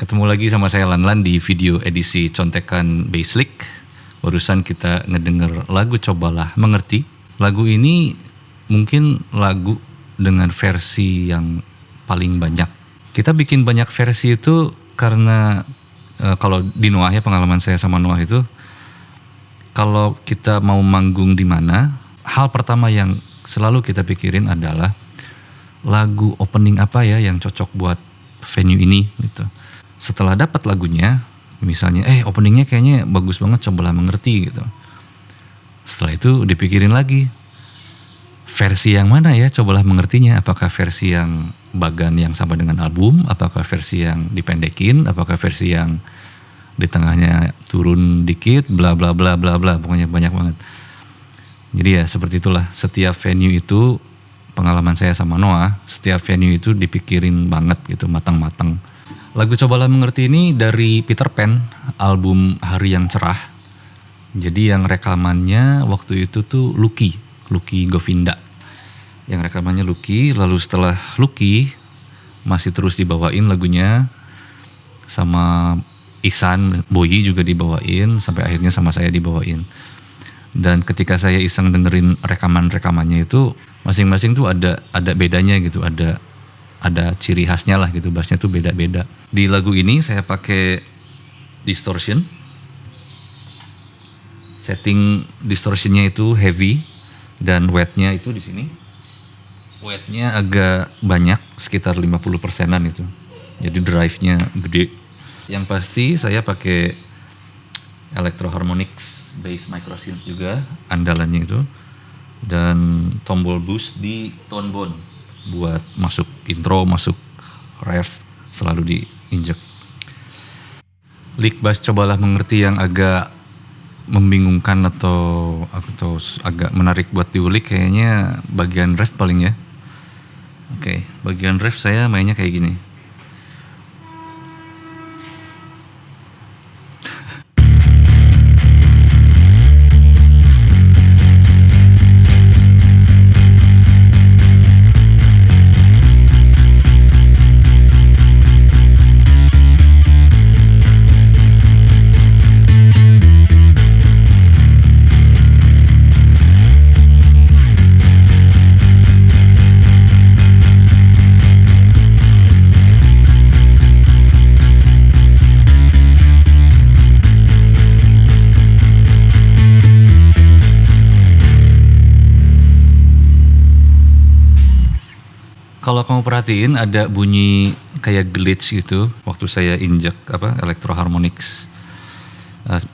Ketemu lagi sama saya Lanlan di video edisi contekan Basslick. Barusan kita ngedenger lagu Cobalah Mengerti. Lagu ini mungkin lagu dengan versi yang paling banyak. Kita bikin banyak versi itu karena kalau di Noah ya, pengalaman saya sama Noah itu, kalau kita mau manggung di mana, hal pertama yang selalu kita pikirin adalah lagu opening apa ya yang cocok buat venue ini gitu. Setelah dapat lagunya, misalnya openingnya kayaknya bagus banget, Cobalah Mengerti gitu. Setelah itu dipikirin lagi, versi yang mana ya Cobalah Mengertinya? Apakah versi yang bagan yang sama dengan album? Apakah versi yang dipendekin? Apakah versi yang di tengahnya turun dikit? Bla bla bla bla bla, pokoknya banyak banget. Jadi ya seperti itulah, setiap venue itu, pengalaman saya sama Noah, setiap venue itu dipikirin banget gitu, matang-matang. Lagu Cobalah Mengerti ini dari Peter Pan, album Hari Yang Cerah. Jadi yang rekamannya waktu itu tuh Lucky Govinda. Yang rekamannya Lucky, lalu setelah Lucky masih terus dibawain lagunya sama Ihsan Boyi juga dibawain, sampai akhirnya sama saya dibawain. Dan ketika saya iseng dengerin rekamannya itu, masing-masing tuh ada bedanya gitu, ada ciri khasnya lah gitu, bassnya tuh beda-beda. Di lagu ini saya pakai distortion. Setting distortionnya itu heavy dan wetnya itu di sini. Wetnya agak banyak, sekitar 50%-an itu. Jadi drive-nya gede. Yang pasti saya pakai Electro Harmonix bass microsynth juga andalannya itu, dan tombol boost di tone bone buat masuk intro, masuk ref, selalu diinjek. Lick bass Cobalah Mengerti yang agak membingungkan atau agak menarik buat diulik kayaknya bagian ref paling ya. Oke, bagian ref saya mainnya kayak gini. Kalau kamu perhatiin ada bunyi kayak glitch gitu waktu saya injek Electro Harmonix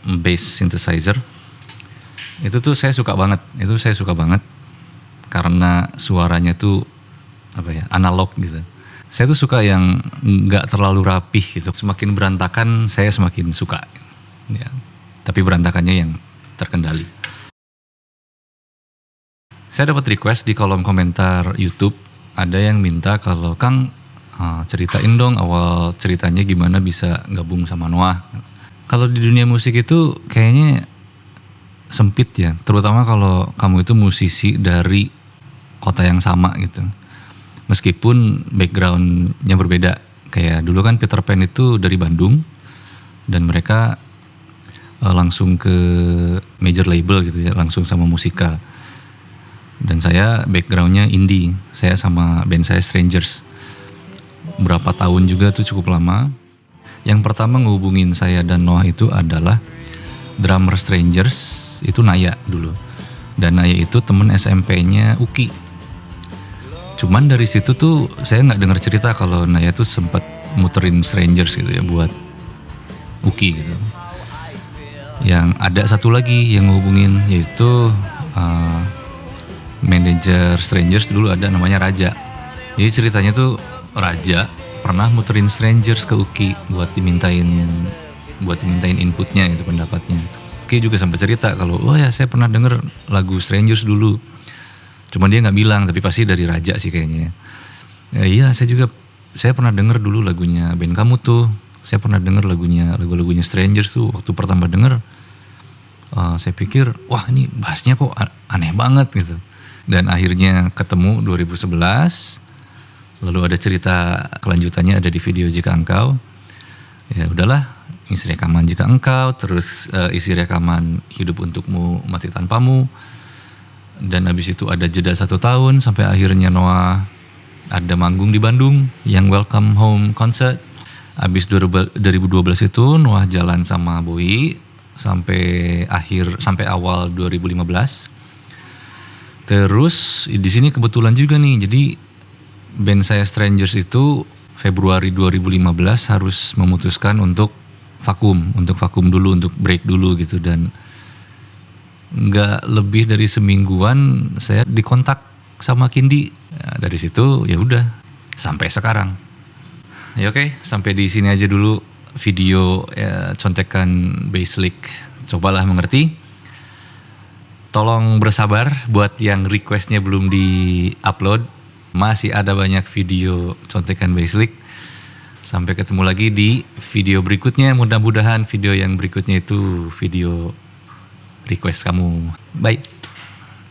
bass synthesizer. Itu tuh saya suka banget. Karena suaranya tuh analog gitu. Saya tuh suka yang nggak terlalu rapih gitu. Semakin berantakan saya semakin suka. Ya, tapi berantakannya yang terkendali. Saya dapat request di kolom komentar YouTube. Ada yang minta kalau Kang ceritain dong awal ceritanya gimana bisa gabung sama Noah. Kalau di dunia musik itu kayaknya sempit ya, terutama kalau kamu itu musisi dari kota yang sama gitu. Meskipun backgroundnya berbeda. Kayak dulu kan Peter Pan itu dari Bandung dan mereka langsung ke major label gitu ya, langsung sama Musika. Dan saya backgroundnya indie, saya sama band saya Strangers. Berapa tahun juga tuh cukup lama. Yang pertama ngehubungin saya dan Noah itu adalah drummer Strangers, itu Naya dulu. Dan Naya itu temen SMP-nya Uki. Cuman dari situ tuh saya gak dengar cerita kalau Naya tuh sempat muterin Strangers gitu ya buat Uki gitu. Yang ada satu lagi yang ngehubungin, yaitu manajer Strangers dulu ada namanya Raja. Jadi ceritanya tuh Raja pernah muterin Strangers ke Uki buat dimintain inputnya gitu, pendapatnya. Uki juga sampai cerita kalau saya pernah denger lagu Strangers dulu. Cuma dia nggak bilang, tapi pasti dari Raja sih kayaknya. Ya, iya saya pernah denger dulu lagunya band kamu tuh. Saya pernah denger lagu-lagunya Strangers tuh. Waktu pertama denger saya pikir wah ini bassnya kok aneh banget gitu. Dan akhirnya ketemu 2011, lalu ada cerita kelanjutannya ada di video Jika Engkau. Ya udahlah, isi rekaman jika engkau, terus isi rekaman hidup untukmu mati tanpamu. Dan habis itu ada jeda 1 tahun sampai akhirnya Noah ada manggung di Bandung yang Welcome Home Concert. Habis 2012 itu Noah jalan sama Bowie sampai awal 2015. Terus di sini kebetulan juga nih, jadi band saya Strangers itu Februari 2015 harus memutuskan untuk vakum dulu, untuk break dulu gitu. Dan nggak lebih dari semingguan saya dikontak sama Kindi. Dari situ ya udah sampai sekarang. Ya oke, sampai di sini aja dulu video contekan Basslick. Cobalah mengerti. Tolong bersabar buat yang requestnya belum di-upload. Masih ada banyak video contekan Basslick. Sampai ketemu lagi di video berikutnya. Mudah-mudahan video yang berikutnya itu video request kamu. Bye.